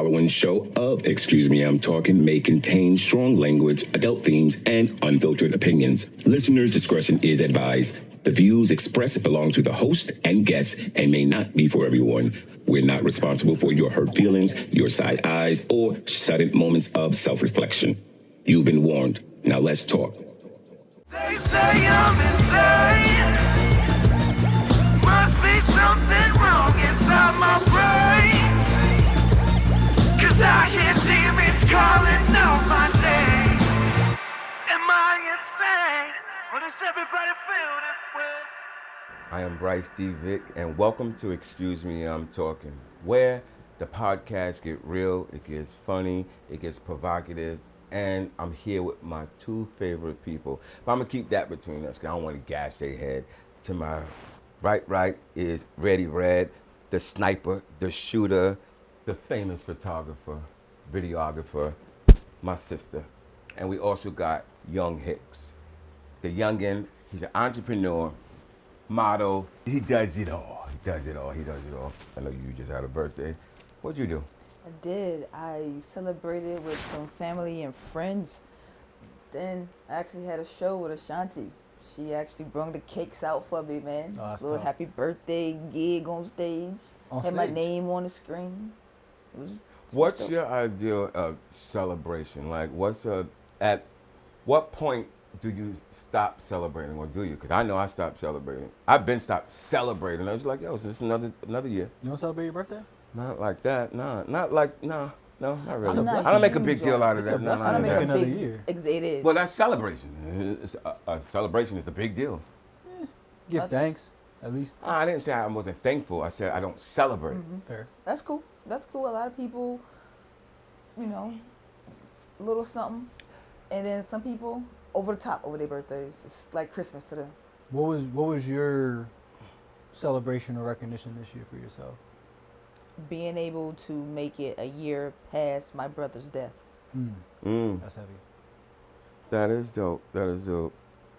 following show of Excuse Me, I'm Talking may contain strong language, adult themes, and unfiltered opinions. Listeners' discretion is advised. The views expressed belong to the host and guests and may not be for everyone. We're not responsible for your hurt feelings, your side eyes, or sudden moments of self-reflection. You've been warned. Now let's talk. They say I'm insane. Must be something wrong inside my brain. 'Cause I hear demons calling out my name. Am I insane? Or does everybody feel this way? I am Brice D, Vick, and welcome to Excuse Me, I'm Talking, where the podcast get real, it gets funny, it gets provocative, and I'm here with my two favorite people. But I'm gonna keep that between us, because I don't want to gash their head. To my right is Ready Red, the sniper, the shooter, the famous photographer, videographer, my sister. And we also got young Hicks. The youngin', he's an entrepreneur, model. He does it all. I know you just had a birthday. What'd you do? I did. I celebrated with some family and friends. Then I actually had a show with Ashanti. She actually brought the cakes out for me, man. Oh, that's Little dope. happy birthday gig on stage. Had my name on the screen. What's dope. your ideal of celebration? Like, at what point do you stop celebrating, or do you? Because I know I stopped celebrating. I've been stopped celebrating. I was like, yo, it's just another year. You don't celebrate your birthday? Not like that. No, not really. I'm not I don't make a huge big deal on- out of that. It's a No, blessing. I don't no, make no. a Another big. year. It is. Well, that's celebration. A celebration is a big deal. Give thanks, at least. I didn't say I wasn't thankful. I said I don't celebrate. Fair. That's cool. That's cool. A lot of people, you know, a little something, and then some people over the top over their birthdays. It's like Christmas to them. What was your celebration or recognition this year for yourself? Being able to make it a year past my brother's death. That's heavy. That is dope.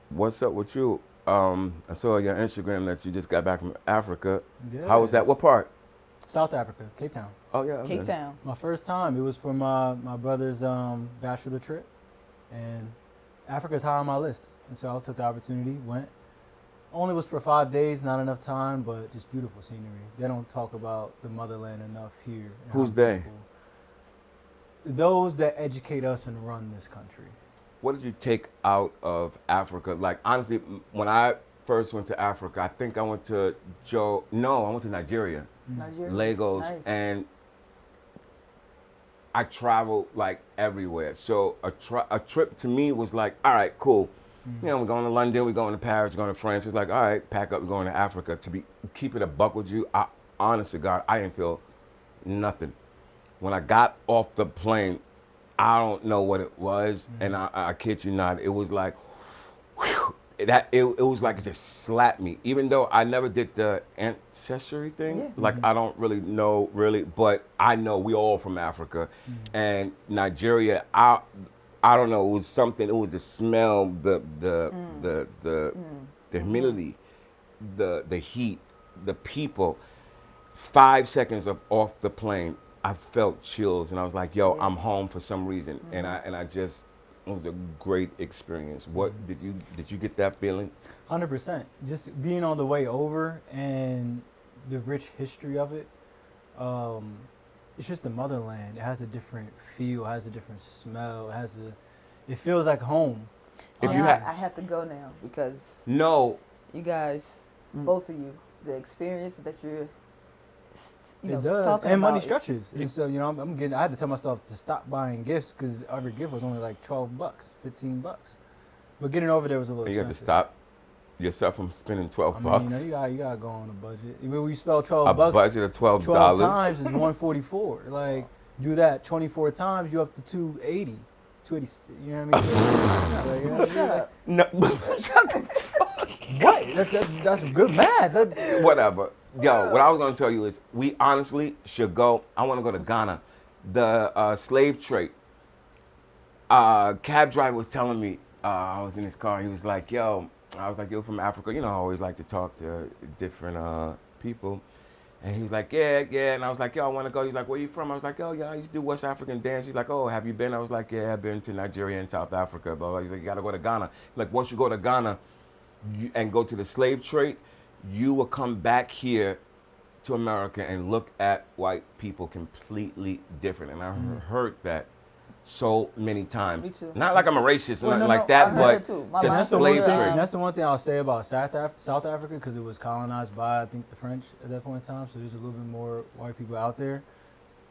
What's up with you? I saw on your Instagram that you just got back from Africa. Yeah. How was that? What part? South Africa, Cape Town. Oh yeah. Okay. Cape Town. My first time. It was for my brother's bachelor trip, and Africa's high on my list. And so I took the opportunity, went. Only was for 5 days, not enough time, but just beautiful scenery. They don't talk about the motherland enough here. and how Who's they? beautiful- Those that educate us and run this country. What did you take out of Africa? Like honestly, when I first went to Africa, I think I went to I went to Nigeria, Nigeria. Lagos, Nice. and I traveled like everywhere. So a trip to me was like, all right, cool. You know, we're going to London, we're going to Paris, we're going to France. It's like, all right, pack up, we're going to Africa. Keep it a buck with you, honest to God, I didn't feel nothing. When I got off the plane, I don't know what it was, and I kid you not, it was like, whew, it was like it just slapped me. Even though I never did the ancestry thing, Yeah. like I don't really know but I know we all from Africa, and Nigeria. I don't know. It was something. It was the smell, the humidity, the heat, the people. 5 seconds off the plane, I felt chills, and I was like, "Yo, I'm home for some reason." And I just, it was a great experience. What did you get that feeling? 100%. Just being on the way over and the rich history of it. It's just the motherland. It has a different feel. It has a different smell. It feels like home. If And you I, had I have to go now because no, you guys, both of you, the experience that you're, It talking does. about. And money is- stretches. And so, I had to tell myself to stop buying gifts because every gift was only like $12, $15. But getting over there was a little you got to expensive. stop yourself from spending $12 I bucks. mean, you gotta go on a budget. When you spell 12 A bucks, budget of $12. 12 times is 144. Like, do that 24 times, you up to 280. 280, you know what I mean? Like, Shut up. No, What? That's good math. whatever. Yo, what I was gonna tell you is, we honestly should go. I want to go to Ghana. The slave trade. Cab driver was telling me. I was in his car. He was like, "Yo," I was like, "You're from Africa." You know, I always like to talk to different people. And he was like, yeah. And I was like, yo, I want to go. He's like, where you from? I was like, oh, yeah, I used to do West African dance. He's like, oh, have you been? I was like, yeah, I've been to Nigeria and South Africa. Blah, blah. He's like, you got to go to Ghana. Like, once you go to Ghana and go to the slave trade, you will come back here to America and look at white people completely different. And I heard that so many times. Me too. Not like I'm a racist or Well, nothing no, like no, that, I heard but it too. My the last slave one, trade. That's the one thing I'll say about South Africa, because it was colonized by, I think, the French at that point in time. So there's a little bit more white people out there.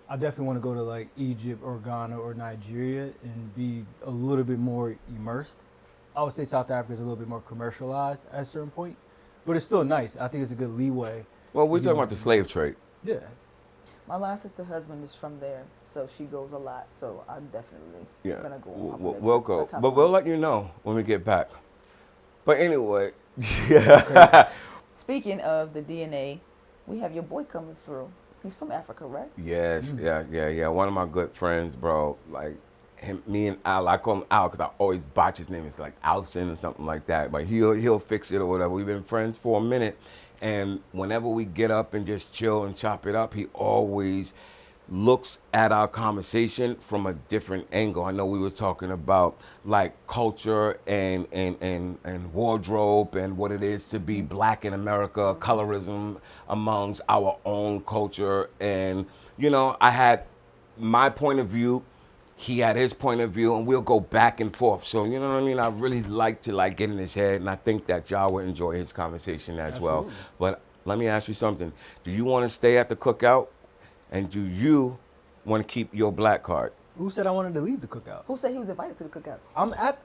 I definitely want to go to like Egypt or Ghana or Nigeria and be a little bit more immersed. I would say South Africa is a little bit more commercialized at a certain point, but it's still nice. I think it's a good leeway. Well, we're talking about the slave trade. Yeah. My last sister husband is from there, so she goes a lot. So I'm definitely Yeah, gonna go. we'll go, Let's hop but on. we'll let you know when we get back. But anyway, yeah, Speaking of the DNA, we have your boy coming through. He's from Africa, right? yes, yeah. One of my good friends, bro, like him, me and Al. I call him Al because I always botch his name. It's like Alson or something like that. But he'll fix it or whatever. We've been friends for a minute, and whenever we get up and just chill and chop it up, he always looks at our conversation from a different angle. I know we were talking about like culture and wardrobe and what it is to be black in America, colorism amongst our own culture. And, you know, I had my point of view, he had his point of view, and we'll go back and forth. So, you know what I mean? I really like to like get in his head, and I think that y'all will enjoy his conversation as well. But let me ask you something. Do you want to stay at the cookout? And do you want to keep your black card? Who said I wanted to leave the cookout? Who said he was invited to the cookout?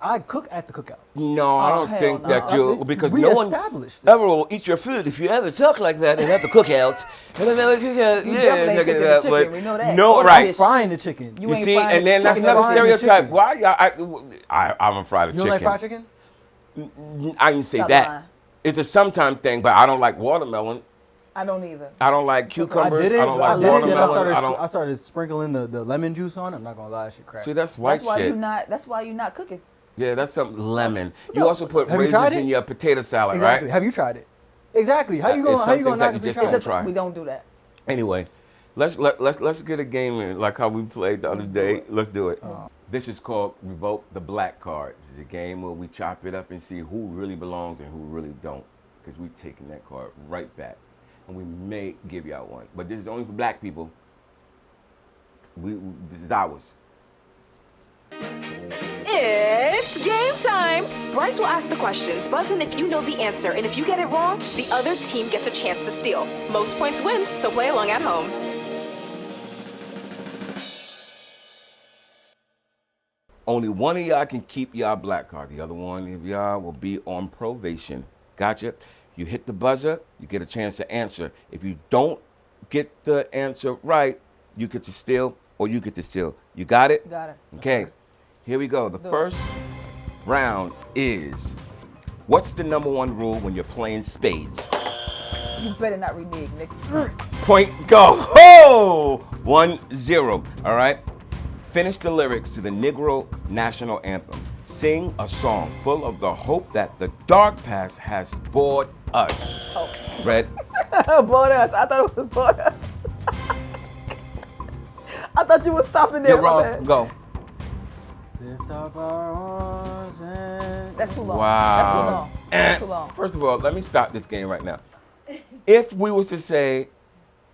I cook at the cookout. No, I don't hell think no. that you, because We no one established this. ever will eat your food if you ever talk like that and at the cookout. You definitely ain't cooking the chicken, we know that. No, Or the right. fish. Frying the chicken. You You ain't see, frying and the then that's chicken. another Frying the stereotype. chicken. Why? I'm a fried You chicken. don't like fried chicken? I didn't say Stop that. lying. It's a sometime thing, but I don't like watermelon. I don't either. I don't like cucumbers. I did it. I don't like I did it, then watermelon. I started sprinkling the lemon juice on it. I'm not gonna lie, that shit crack. See, that's white That's why shit. you not. That's why you're not cooking. Yeah, that's some lemon. You No. also put Have you tried raisins it? in your potato salad, Exactly. right? Have you tried it? Exactly. How you It's gonna something knock that it you till just you don't try it? try. We don't do that. Anyway, let's get a game in, like how we played the other day. Let's do it. This is called Revoke the Black Card. This is a game where we chop it up and see who really belongs and who really don't, because we're taking that card right back, and we may give y'all one, but this is only for black people. This is ours. It's game time! Bryce will ask the questions, buzz in if you know the answer, and if you get it wrong, the other team gets a chance to steal. Most points wins, so play along at home. Only one of y'all can keep y'all black card. The other one of y'all will be on probation. Gotcha? You hit the buzzer, you get a chance to answer. If you don't get the answer right, you get to steal or you get to steal. You got it? Got it. Okay, here we go. The do it. first round is, what's the number one rule when you're playing spades? You better not renege, Nick. Point go. Oh! 1-0. All right? Finish the lyrics to the Negro National Anthem. Sing a song full of the hope that the dark past has brought us. Oh. Red. Bought us. I thought it was bought us. I thought you were stopping there. You're my wrong. bad. Go. Lift up our arms and... That's too long. Wow. That's too long. That's too long. First of all, let me stop this game right now. If we was to say,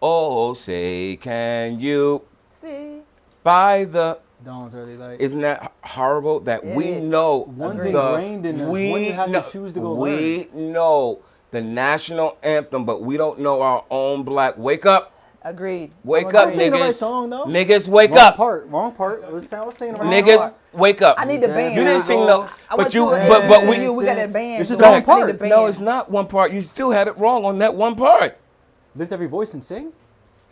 oh, say, can you See? buy the... Dawn's early light. Isn't that horrible that It we is. know One's the, ingrained in us. One you have to choose to go we know the national anthem, but we don't know our own black. Wake up. Agreed. Wake I'm up, agreed. saying the niggas. right song, though. Niggas, wake Wrong up. part. Wrong part. I was saying the right Niggas, part. wake up. I need the band. You didn't sing no, I but want you, to- but we. we got that band. It's just going. one I need part. the band. No, it's not one part. You still had it wrong on that one part. Lift every voice and sing?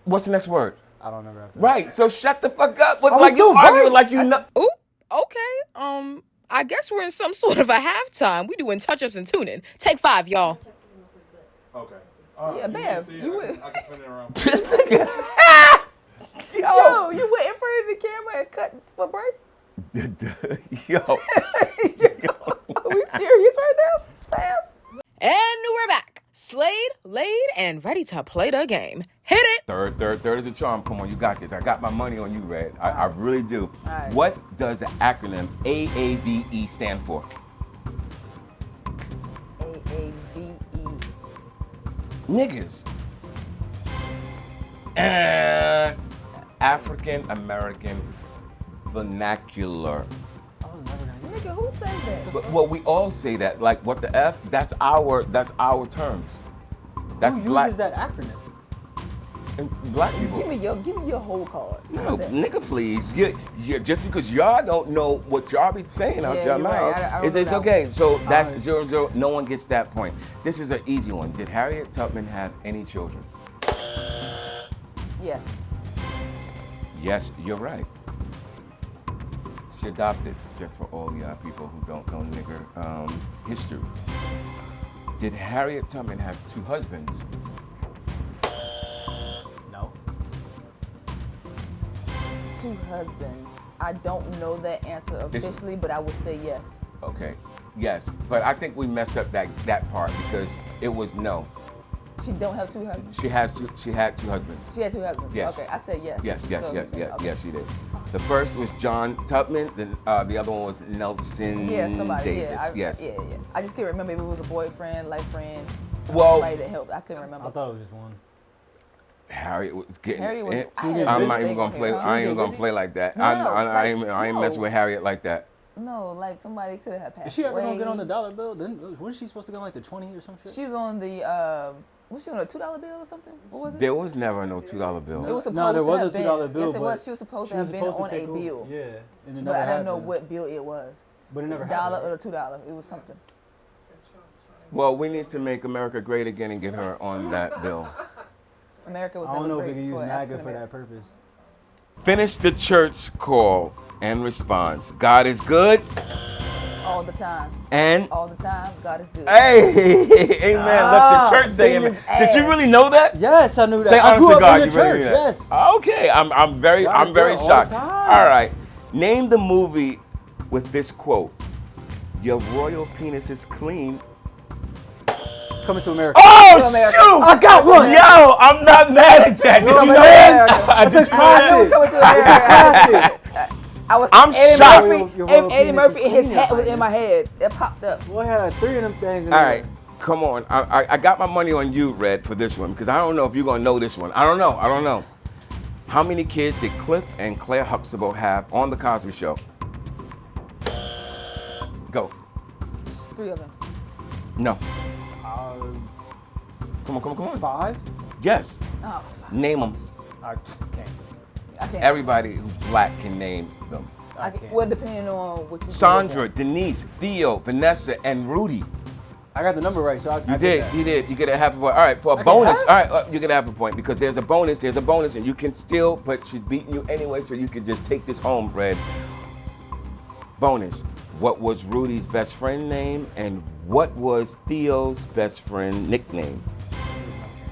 What's the next word? I don't remember after that. Right. So shut the fuck up. But I was like you still arguing right. like you know. Ooh, okay. I guess we're in some sort of a halftime. We doing touch-ups and tuning. Take 5, y'all. Okay. Yeah, Bev, you went. I can spin it around. Yo, you went in front of the camera and cut for Bryce? Yo. Are we serious right now? Bev? And we're back. Slayed, laid, and ready to play the game. Third is a charm. Come on, you got this. I got my money on you, Red. I really do. All right. What does the acronym AAVE stand for? AAVE. Niggas. And African American vernacular. Nigga, who says that? But, well, we all say that. Like, what the F? That's our terms. That's Who black. uses that acronym? And black people. Give me your whole card. No, nigga, please. You just because y'all don't know what y'all be saying out Yeah, your you're right. mouth, I don't it's know. okay. So that's right. 0-0. No one gets that point. This is an easy one. Did Harriet Tubman have any children? Yes. Yes, you're right. She adopted, just for all y'all people who don't know nigger history. Did Harriet Tubman have 2 husbands? No. 2 husbands. I don't know that answer officially, but I would say yes. Okay, yes, but I think we messed up that part because it was no. She don't have 2 husbands. She had 2 husbands. She had 2 husbands. Yes. Okay, I said yes. Yes, Okay. yes, she did. The first was John Tubman, then the other one was Nelson Yeah, somebody. Davis. Yeah, yes. Yeah. I just couldn't remember if it was a boyfriend, life friend, Well- somebody that helped. I couldn't remember. I thought it was just one. Harriet was getting. Harriet was- I I'm had not this even gonna thing play. on her. I ain't even gonna play like that. No, I ain't no. messing with Harriet like that. No, like somebody could have passed Is she ever away. gonna get on the dollar bill? Then wasn't she supposed to get on like the 20 or some shit? She was on the, was she on a $2 bill or something? What was it? There was never no $2 bill. It was supposed No, there to was have a been. $2 bill. Yes, it but was. She was supposed to have been on a take over. bill. Yeah, and it But never I don't know happened. what bill it was. But it never $1 happened. or $2. It was something. Well, we need to make America great again and get her on that bill. America was I don't never know if great we can use for MAGA African for that Americans. purpose. Finish the church call and response. God is good All the time. and. All the time. God is good. Hey, amen. Let the church say beat amen. his Did you ass. really know that? Yes, I knew that. Say I honest grew to up God, in you the really church. knew that. Yes. Okay, I'm very God is very good all shocked. the time. All right, name the movie with this quote: "Your royal penis is clean." Coming to America. Oh To America. shoot! I got one. Yo, I'm not mad at that. Did you know Coming to that? America. Did you know I knew it was that? coming to America. I was. I'm Eddie shocked. Murphy, Your royal Eddie penis Murphy, is and his clean, hat was your in my head. It popped up. Boy, I had 3 of them things in All there. right, come on. I got my money on you, Red, for this one because I don't know if you're gonna know this one. I don't know. How many kids did Cliff and Claire Huxtable have on the Cosby Show? Go. 3 of them. No. Uh, Come on. 5? Yes. Oh, fuck. Name them. I can't. I can't. Everybody who's black can name them. I can't. can't. Well, depending on what you. Sandra, Denise, Theo, Vanessa, and Rudy. I got the number right, so I You get did. that. You did. You get a half a point. All right, for a get bonus. half? All right, you get a half a point because there's a bonus, and you can still, but she's beating you anyway, so you can just take this home, Red. Bonus. What was Rudy's best friend name, and what was Theo's best friend nickname?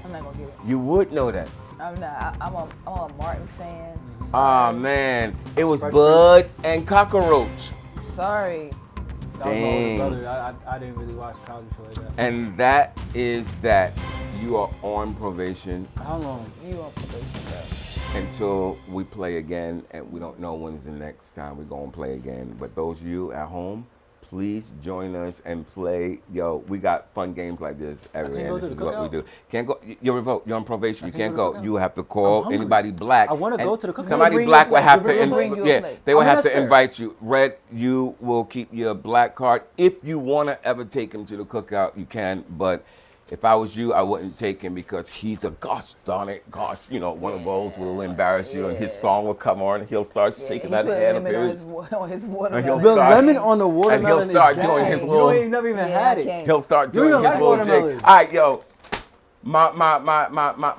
I'm not gonna get it. You would know that. I'm not. I'm a Martin fan. Ah man, it was Bud and Cockroach. Sorry. That was my older Dang. brother. I didn't really watch Cosby Show like that. And that is that. You are on probation How long? You on probation, bro. until we play again, and we don't know when's the next time we're gonna play again. But those of you at home, please join us and play. Yo, we got fun games like this every can't day. go This to is the what we cookout? do. Can't go. You're revoked. You're on probation. You can't can't go go. to the You have to I'm call hungry. anybody black. I wanna and go to the cookout. Somebody Bring black your will plate. have to. We'll bring you a plate. They will I mean, have to that's fair. invite you. Red, you will keep your black card. If you want to ever take him to the cookout, you can. But if I was you, I wouldn't take him because he's a gosh darn it, one of those will embarrass you, and his song will come on, and he'll start Yeah, shaking he that put head lemon up on here. his watermelon. The start- lemon on the watermelon and he'll start is doing bad. his You little. never even Yeah, had I it. can't. He'll start You doing don't his like little watermelon. jig. All right, yo.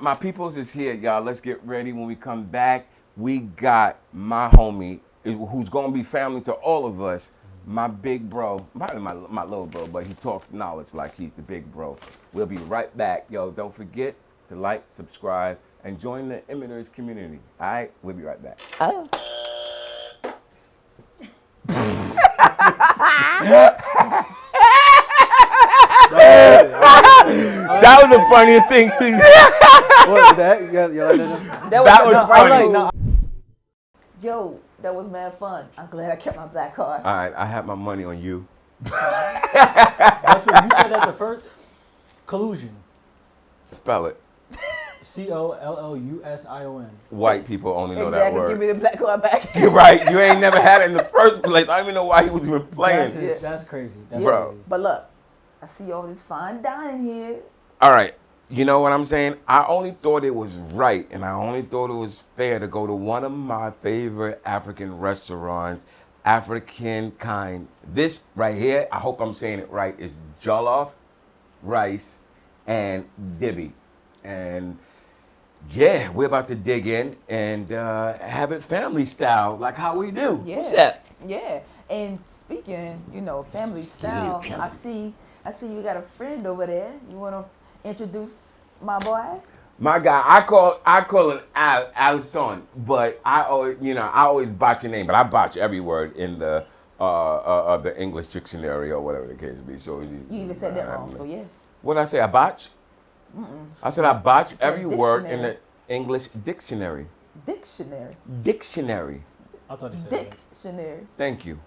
My peoples is here, y'all. Let's get ready. When we come back, we got my homie, who's gonna be family to all of us. My big bro, probably my little bro, but he talks knowledge like he's the big bro. We'll be right back. Yo, don't forget to like, subscribe, and join the Emitters community. All right, we'll be right back. That was the funniest thing. What that? You like that? That was funny. Yo, that was mad fun. I'm glad I kept my black card. All right, I have my money on you. That's what you said at the first. Collusion. Spell it. COLLUSION. White people only know that Exactly. word. Give me the black card back. You're right. You ain't never had it in the first place. I don't even know why he was even playing. That's crazy. That's Bro. crazy. But look, I see all this fine dining here. All right. You know what I'm saying? I only thought it was right and I only thought it was fair to go to one of my favorite African restaurants, African kind. This right here, I hope I'm saying it right, is jollof, rice, and dibby. And yeah, we're about to dig in and have it family style, like how we do. Yeah. What's that? Yeah. And speaking, family style, I see you got a friend over there. You wanna introduce my boy? My guy, I call him Alison, but I always botch your name, but I botch every word in the English dictionary or whatever the case be. So You even said that wrong, so yeah. What did I say? I botch? I said I botch You said every word in the dictionary. English dictionary. Dictionary. Dictionary. I thought he said that. Dictionary. Thank you.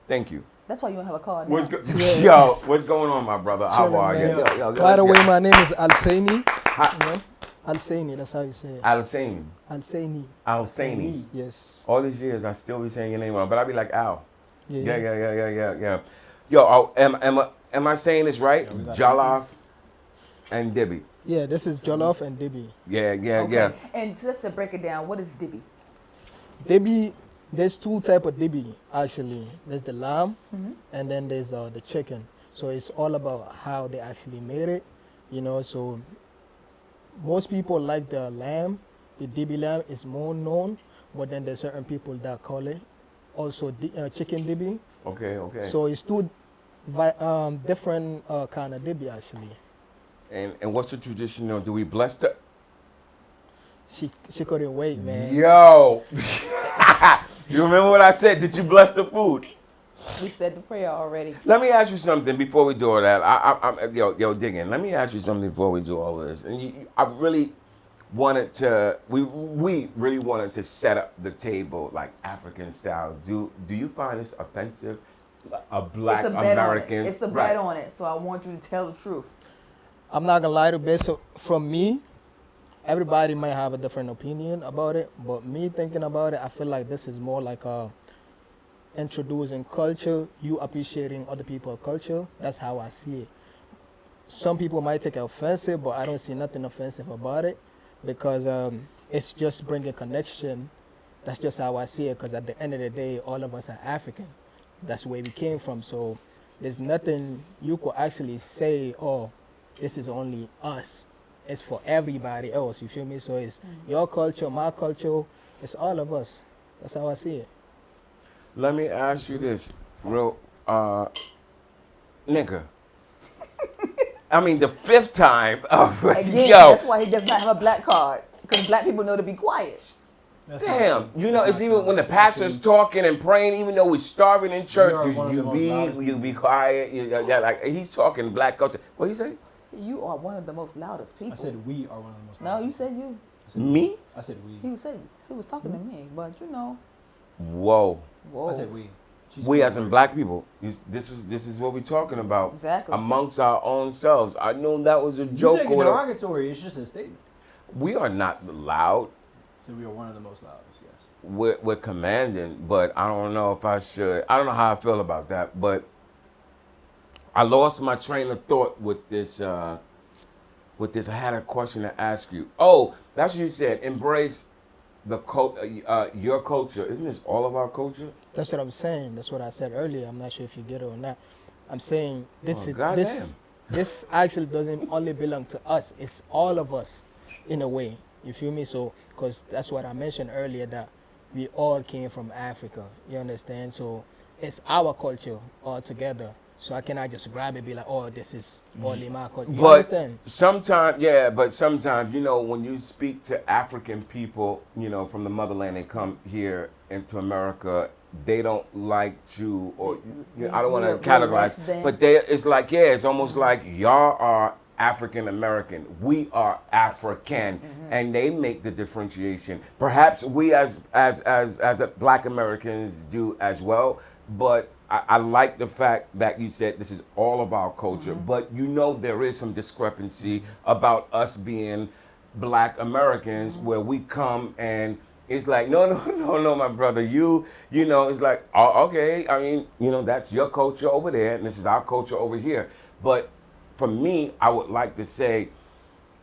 Thank you. That's why you don't have a card now. Yo, what's going on, my brother? How Chilling, are you? man. Yo, By the way, my name is Alsaini. Hi. You know? Alsaini, that's how you say it. Alsane. Alsaini. Alsane. Yes. All these years, I still be saying your name wrong, but I be like Al. Yeah. Yo, am I saying this right? Jollof and dibby. Yeah, this is jollof and dibby. Yeah. And just to break it down, what is dibby? Dibby, there's two type of dibby actually. There's the lamb, and then there's the chicken. So it's all about how they actually made it. So most people like the lamb. The dibby lamb is more known, but then there's certain people that call it also chicken dibby. Okay. So it's two different kind of dibby actually. And what's the tradition? Do we bless the? She couldn't wait, man. Yo, you remember what I said? Did you bless the food? We said the prayer already. Let me ask you something before we do all that. Yo, dig in. Let me ask you something before we do all this. And I really wanted to. We really wanted to set up the table like African style. Do you find this offensive? A black American. It's a bet on it. So I want you to tell the truth. I'm not gonna lie to you, so from me, everybody might have a different opinion about it, but me thinking about it, I feel like this is more like introducing culture, you appreciating other people's culture. That's how I see it. Some people might take it offensive, but I don't see nothing offensive about it because it's just bringing connection. That's just how I see it, because at the end of the day, all of us are African. That's where we came from. So there's nothing you could actually say, oh, this is only us. It's for everybody else, you feel me? So it's your culture, my culture, it's all of us. That's how I see it. Let me ask you this, real nigga. I mean, the fifth time. Again, Yo, that's why he does not have a black card. Because black people know to be quiet. damn. It's even when the pastor's talking and praying, even though we're starving in church, you be quiet. Like he's talking black culture. What you say? You are one of the most loudest people. I said we are one of the most. No, you said you. Me? I said we. He was talking to me, but Whoa. Whoa. I said we. We as in black people. This is what we're talking about. Exactly. Amongst our own selves. I know that was a joke. You think derogatory? It's just a statement. We are not loud. So we are one of the most loudest. Yes. We're commanding, but I don't know if I should. I don't know how I feel about that, but I lost my train of thought with this. I had a question to ask you. Oh, that's what you said. Embrace your culture. Isn't this all of our culture? That's what I'm saying. That's what I said earlier. I'm not sure if you get it or not. I'm saying this this actually doesn't only belong to us. It's all of us in a way. You feel me? So, because that's what I mentioned earlier, that we all came from Africa. You understand? So it's our culture all together. So I cannot just grab it and be like, oh, this is only my culture. You understand? Sometimes, when you speak to African people, from the motherland, they come here into America, they don't like to, or I don't want to categorize, but it's like, it's almost like y'all are African American. We are African, and they make the differentiation. Perhaps we as Black Americans do as well. But I like the fact that you said this is all of our culture. But you know there is some discrepancy about us being Black Americans where we come and it's like, no, my brother, you know, it's like, oh, okay, I mean, you know, that's your culture over there, and this is our culture over here. But for me, I would like to say,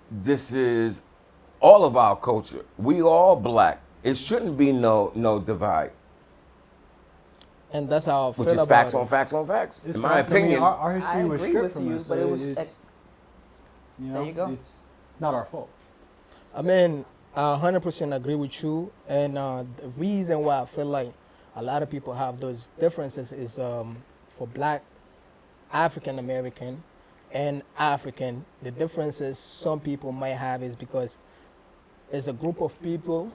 this is all of our culture. We all Black. It shouldn't be no divide. And that's how I feel Which is about facts it. on facts on facts. It's In my facts. I mean, opinion, our I history was agree stripped with from you, us, but so it was. it's, you know, There you go. It's not our fault. I mean, I 100% agree with you. And the reason why I feel like a lot of people have those differences is for Black, African American, and African. The differences some people might have is because there's a group of people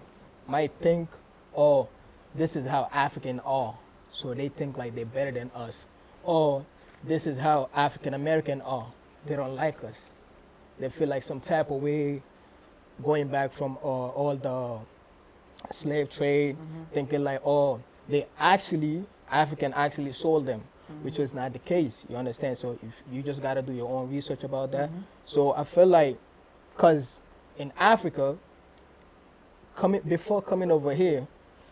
might think, oh, this is how African are. So they think like they're better than us. Or this is how African American are. They don't like us. They feel like some type of way going back from all the slave trade, thinking like, oh, African actually sold them, which was not the case, you understand? So if you just got to do your own research about that. So I feel like, because in Africa, before coming over here,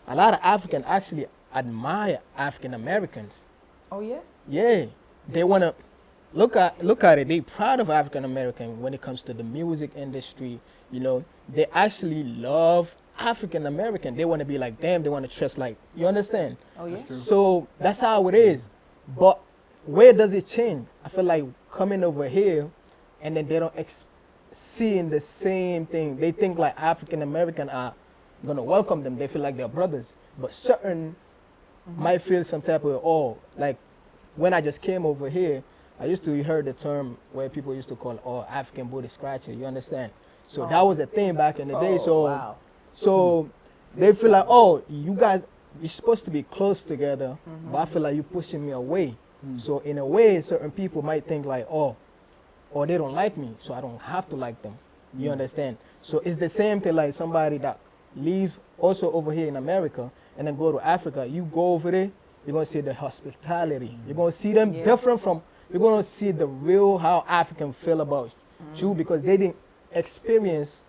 a lot of Africans actually admire African Americans. Oh yeah. Yeah, they want to look at it. They proud of African American when it comes to the music industry. You know, they actually love African American. They want to be like them. They want to dress like. You understand? Oh yeah. So that's how it is. But where does it change? I feel like coming over here, and then they don't seeing the same thing. They think like African American are gonna welcome them. They feel like they're brothers. But certain might feel some type of, oh, like when I just came over here, I used to hear the term where people used to call, oh, African booty scratcher. You understand? So that was a thing back in the day. So wow. so they feel like, oh, you guys, you're supposed to be close together, but I feel like you're pushing me away. So in a way, certain people might think like, oh, or they don't like me, so I don't have to like them. You understand? So it's the same thing like somebody that leaves also over here in America and then go to Africa. You go over there, you're going to see the hospitality. You're going to see them different from, you're going to see the real how African feel about you because they didn't experience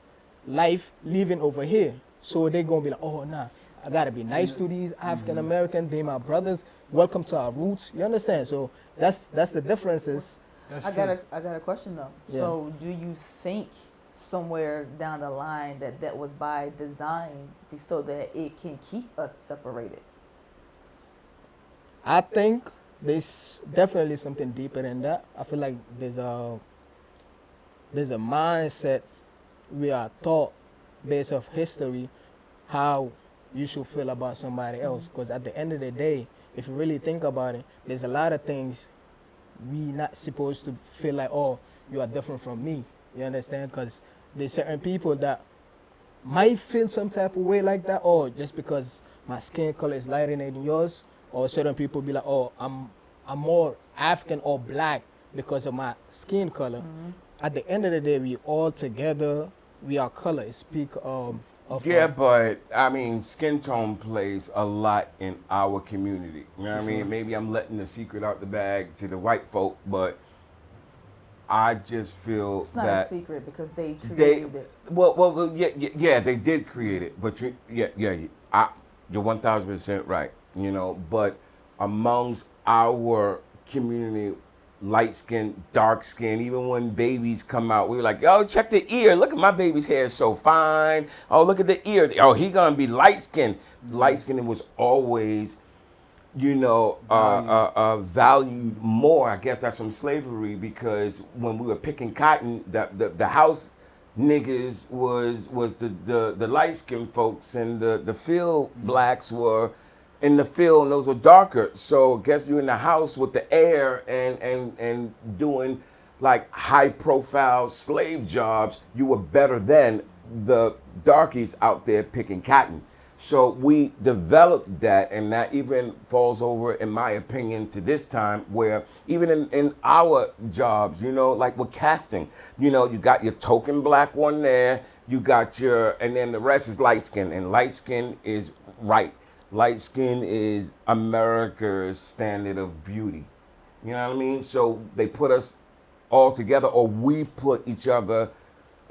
life living over here. So they're going to be like, oh, nah, I got to be nice to these African Americans. They my brothers. Welcome to our roots. You understand? So that's the differences. I got a question though. Yeah. So do you think somewhere down the line that was by design so that it can keep us separated? I think there's definitely something deeper than that. I feel like there's a mindset we are taught based off history how you should feel about somebody else. Because at the end of the day, if you really think about it, there's a lot of things we not supposed to feel like, oh, you are different from me. You understand? Because there's certain people that might feel some type of way like that, or just because my skin color is lighter than yours, or certain people be like, oh, I'm more African or Black because of my skin color. At the end of the day, we all together, we are color. Speak of yeah, but I mean, skin tone plays a lot in our community. You know what I mean? Maybe I'm letting the secret out the bag to the white folk, but I just feel It's not that a secret because they created it. Well, yeah, they did create it, but you're 1000% right. You know, but amongst our community, light skin, dark skin, even when babies come out, we were like, oh, check the ear. Look at my baby's hair, is so fine. Oh, look at the ear. Oh, he gonna be light skin. Light skin was always, you know, valued more. I guess that's from slavery, because when we were picking cotton, the house niggas was the light skinned folks, and the field blacks were in the field, and those were darker. So I guess you're in the house with the air and doing like high profile slave jobs. You were better than the darkies out there picking cotton. So we developed that, and that even falls over, in my opinion, to this time where even in our jobs, you know, like with casting, you know, you got your token black one there, you got your, and then the rest is light skin, and light skin is right. Light skin is America's standard of beauty. You know what I mean? So they put us all together, or we put each other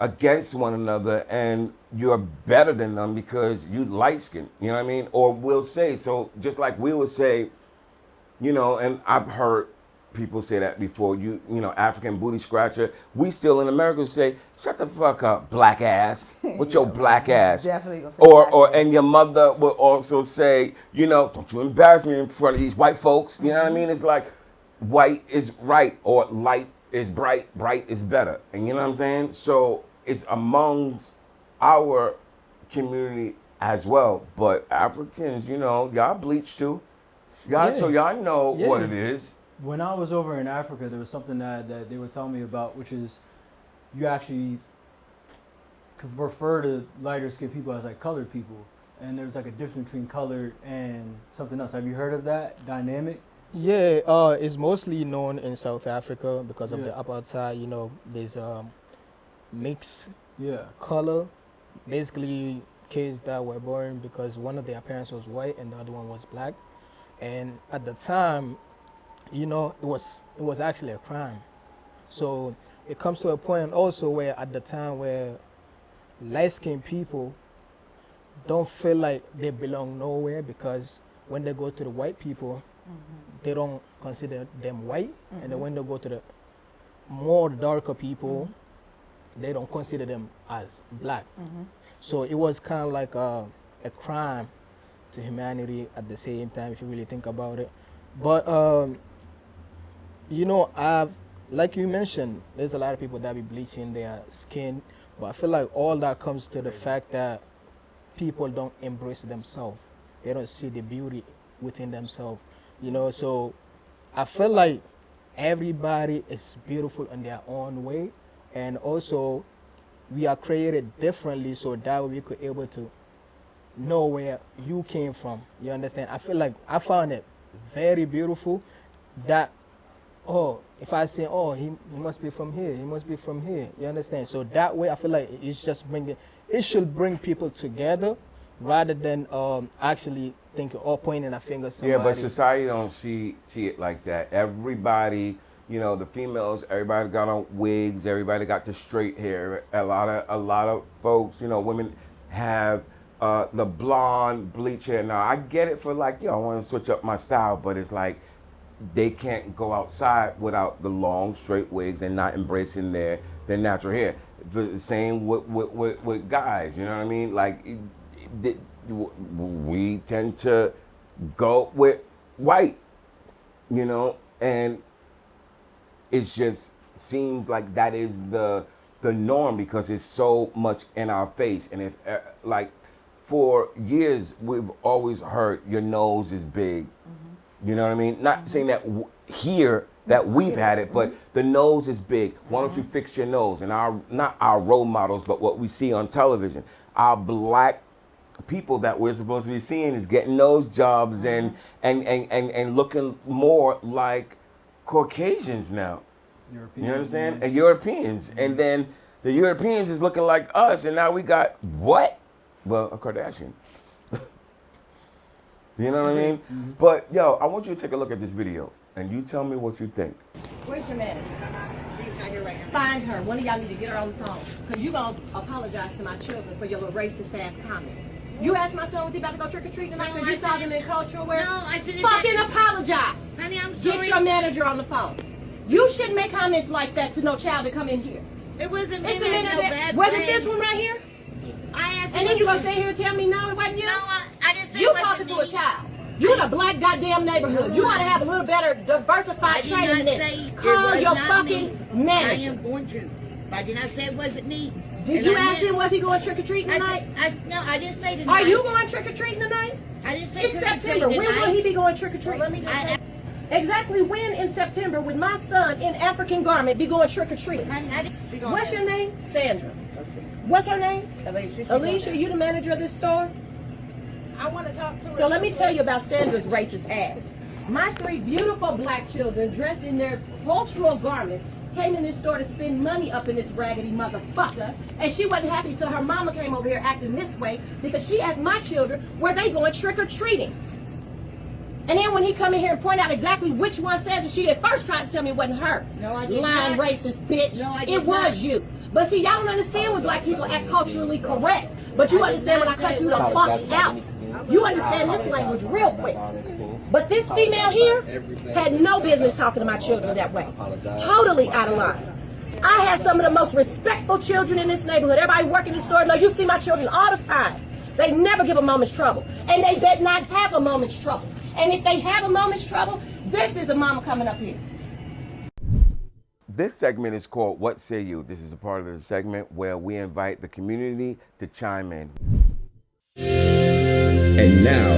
against one another, and you're better than them because you light skin. You know what I mean? Or we'll say, so just like we would say, you know, and I've heard people say that before, you know, African booty scratcher. We still in America say, shut the fuck up, black ass. What's your black ass? Definitely gonna say Or black ass. and your mother will also say, you know, don't you embarrass me in front of these white folks. You know what I mean? It's like white is right, or light is bright, bright is better. And you know what I'm saying? So it's amongst our community as well. But Africans, you know, y'all bleach too. Y'all, Yeah. so y'all know Yeah. what it is. When I was over in Africa, there was something that they were telling me about, which is you actually could refer to lighter skinned people as like colored people. And there's like a difference between colored and something else. Have you heard of that dynamic? Yeah, it's mostly known in South Africa because of the Yeah. apartheid. You know, there's mixed Yeah. color, basically kids that were born because one of their parents was white and the other one was black. And at the time, you know, it was actually a crime. So it comes to a point also where at the time where light-skinned people don't feel like they belong nowhere, because when they go to the white people, they don't consider them white, and then when they go to the more darker people, they don't consider them as black. So it was kind of like a crime to humanity at the same time, if you really think about it. But you know, like you mentioned, there's a lot of people that be bleaching their skin, but I feel like all that comes to the fact that people don't embrace themselves. They don't see the beauty within themselves, you know. So I feel like everybody is beautiful in their own way, and also we are created differently, so that way we could able to know where you came from. You understand? I feel like I found it very beautiful that, oh, if I say, oh, he must be from here, he must be from here. You understand? So that way I feel like it's just it should bring people together rather than actually thinking or pointing a finger at somebody. Yeah, but society don't see it like that. Everybody, you know, the females, everybody got on wigs, everybody got the straight hair. A lot of folks, you know, women have the blonde bleach hair. Now I get it for like, yo, I want to switch up my style, but it's like they can't go outside without the long straight wigs and not embracing their natural hair. The same with guys, you know what I mean? Like we tend to go with white, you know, and it just seems like that is the norm because it's so much in our face. And if like for years we've always heard your nose is big. You know what I mean? Not saying that here that we've had it, but the nose is big. Why don't you fix your nose? And not our role models, but what we see on television, our black people that we're supposed to be seeing is getting nose jobs and looking more like Caucasians now. Europeans. You understand? And Europeans. And then the Europeans is looking like us, and now we got what? Well, a Kardashian. You know what I mean? But yo, I want you to take a look at this video and you tell me what you think. Where's your manager? She's not here right now. Find her. One of y'all need to get her on the phone. Because you're going to apologize to my children for your little racist ass comment. You asked my son, was he about to go trick-or-treating tonight because you saw him in cultural wear? No, I said fucking apologize. Honey, I'm sorry. Get your manager on the phone. You shouldn't make comments like that to no child that come in here. It wasn't It's me. the That's minute no that, bad was thing. it this one right here? I asked And then you gonna stay here and tell me no, it wasn't you? No, I didn't say You it wasn't talking to me. a child. You in a black goddamn neighborhood. You ought to have a little better diversified I did training not than say this. it Call was your not fucking me. I manager. am going to. But I did not say it wasn't me. Did And you I ask didn't- him, was he going trick-or-treating tonight? No, I didn't say tonight. Are you going trick-or-treating tonight? I didn't say It's trick-or-treating September. When will tonight. he be going trick-or-treating? Well, let me just Exactly when in September would my son in African garment be going trick-or-treating? What's your name? Sandra. What's her name? Alicia. Alicia, you the manager of this store? I want to talk to her. So let me tell you about Sandra's racist ass. My 3 beautiful black children dressed in their cultural garments came in this store to spend money up in this raggedy motherfucker, and she wasn't happy till her mama came over here acting this way because she asked my children where they going trick-or-treating. And then when he come in here and point out exactly which one says it, she at first tried to tell me it wasn't her. No, I did Lying not. racist bitch. No, I did it was not. you. But see, y'all don't understand when black people act culturally correct. But you understand when I cuss you the fuck out. You understand this language real quick. But this female here had no business talking to my children that way. Totally out of line. I had some of the most respectful children in this neighborhood. Everybody working in the store, no, you see my children all the time. They never give a moment's trouble. And they bet not have a moment's trouble. And if they have a moment's trouble, this is the mama coming up here. This segment is called What Say You? This is a part of the segment where we invite the community to chime in. And now,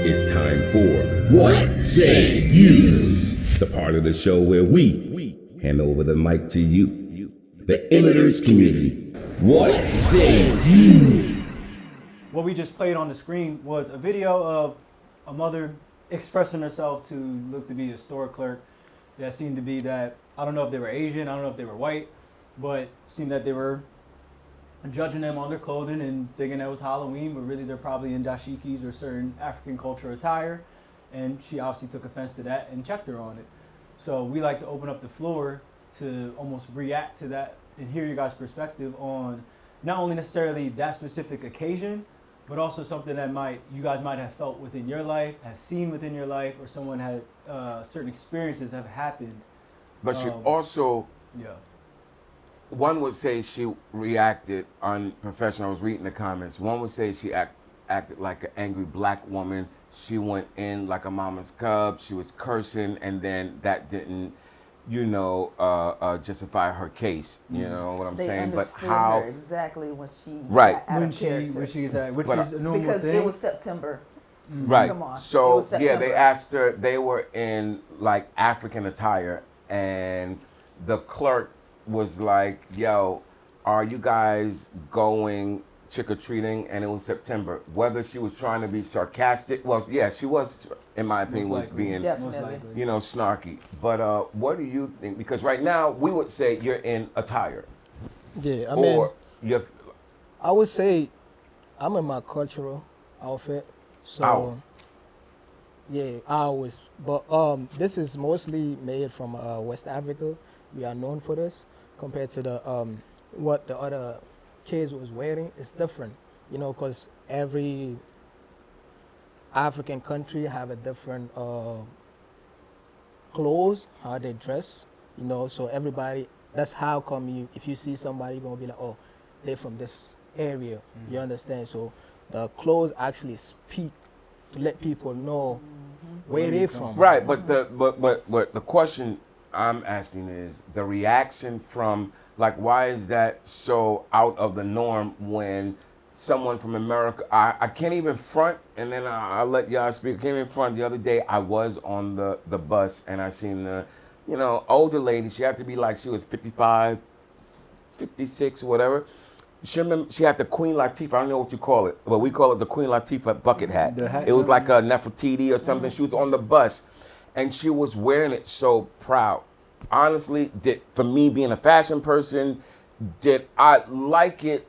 it's time for What Say You? The part of the show where we hand over the mic to you, the Emitters community. What say you? What we just played on the screen was a video of a mother expressing herself to look to be a store clerk that seemed to be that, I don't know if they were Asian, I don't know if they were white, but seemed that they were judging them on their clothing and thinking that was Halloween, but really they're probably in dashikis or certain African culture attire. And she obviously took offense to that and checked her on it. So we like to open up the floor to almost react to that and hear your guys' perspective on not only necessarily that specific occasion, but also something that you guys might have felt within your life, have seen within your life, or someone had certain experiences have happened. But she also, one would say she reacted unprofessional. I was reading the comments. One would say she acted like an angry black woman. She went in like a mama's cub. She was cursing, and then that didn't, justify her case. You know what I'm saying? But how her exactly when she right got out of character. which is a normal because thing. it was September. Right. Come on. So It was September. they asked her. They were in like African attire, and the clerk was like, "Yo, are you guys going trick-or-treating?" And it was September. Whether she was trying to be sarcastic, well, yeah, she was, in my opinion, was being, snarky. But what do you think? Because right now, we would say you're in attire. Yeah, I mean, you're, I would say I'm in my cultural outfit. So, yeah, I always. But this is mostly made from West Africa. We are known for this compared to the what the other kids was wearing. It's different, because every African country have a different clothes, how they dress, So everybody, that's how come if you see somebody, you're gonna be like, oh, they're from this area. Mm-hmm. You understand? So the clothes actually speak to let people know where they're from. Right, but the question I'm asking is the reaction from, like, why is that so out of the norm when someone from America, I can't even front, and then I'll let y'all speak. I can't even front. The other day I was on the bus and I seen the, older lady. She had to be like, she was 55, 56, whatever. She had the Queen Latifah, I don't know what you call it, but we call it the Queen Latifah bucket hat. It was like a Nefertiti or something. She was on the bus and she was wearing it so proud. Honestly, for me being a fashion person, did I like it?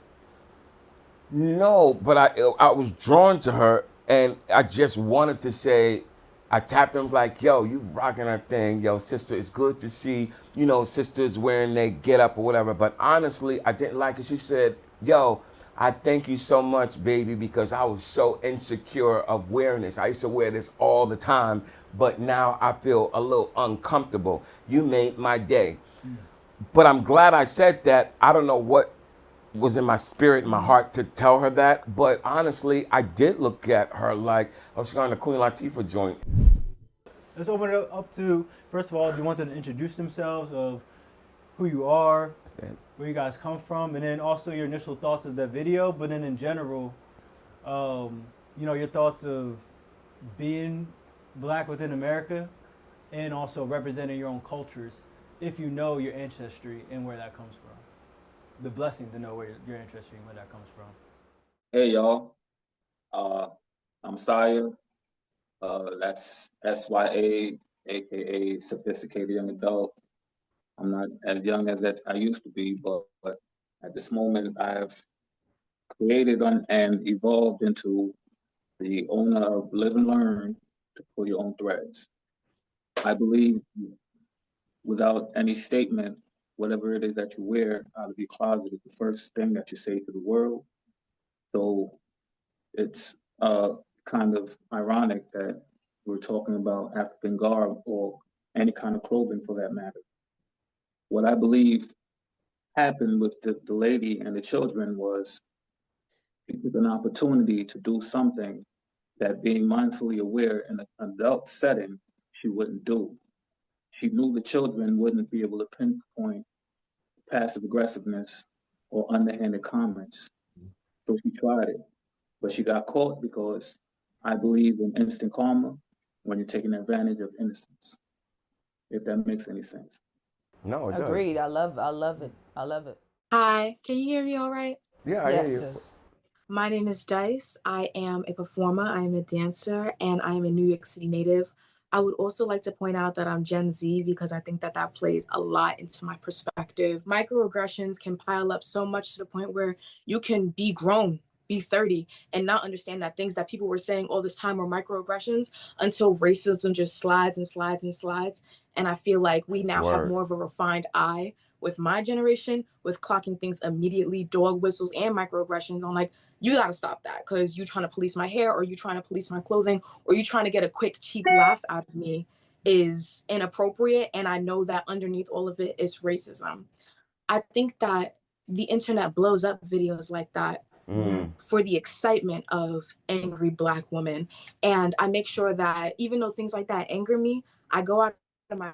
No, but I was drawn to her and I just wanted to say, I tapped him like, yo, you rocking that thing. Yo, sister, it's good to see, sisters wearing their get up or whatever. But honestly, I didn't like it. She said, yo, I thank you so much, baby, because I was so insecure of wearing this. I used to wear this all the time, but now I feel a little uncomfortable. You made my day. But I'm glad I said that. I don't know what was in my spirit, in my heart to tell her that. But honestly, I did look at her like, oh, she's going to Queen Latifah joint. Let's open it up to, first of all, do you want them to introduce themselves of who you are, where you guys come from, and then also your initial thoughts of that video, but then in general, your thoughts of being black within America and also representing your own cultures, if you know your ancestry and where that comes from. The blessing to know where your ancestry and where that comes from. Hey y'all, I'm Saya. That's SYA, aka sophisticated young adult. I'm not as young as that I used to be, but at this moment I've created and evolved into the owner of Live and Learn to pull your own threads. I believe without any statement, whatever it is that you wear out of your closet is the first thing that you say to the world. So it's kind of ironic that we're talking about African garb or any kind of clothing for that matter. What I believe happened with the lady and the children was she took an opportunity to do something that being mindfully aware in an adult setting, she wouldn't do. She knew the children wouldn't be able to pinpoint passive aggressiveness or underhanded comments. So she tried it, but she got caught because I believe in instant karma when you're taking advantage of innocence, if that makes any sense. No, it does. Agreed. I love it. I love it. Hi, can you hear me all right? Yeah, I hear you. Yes. My name is Dice. I am a performer, I am a dancer, and I am a New York City native. I would also like to point out that I'm Gen Z because I think that that plays a lot into my perspective. Microaggressions can pile up so much to the point where you can be grown, be 30, and not understand that things that people were saying all this time were microaggressions until racism just slides and slides and slides. And I feel like we now have Word. more of a refined eye with my generation with clocking things immediately, dog whistles and microaggressions on like, you got to stop that because you trying to police my hair or you trying to police my clothing or you trying to get a quick cheap laugh out of me is inappropriate. And I know that underneath all of it is racism. I think that the internet blows up videos like that for the excitement of angry Black women. And I make sure that even though things like that anger me, I go out of my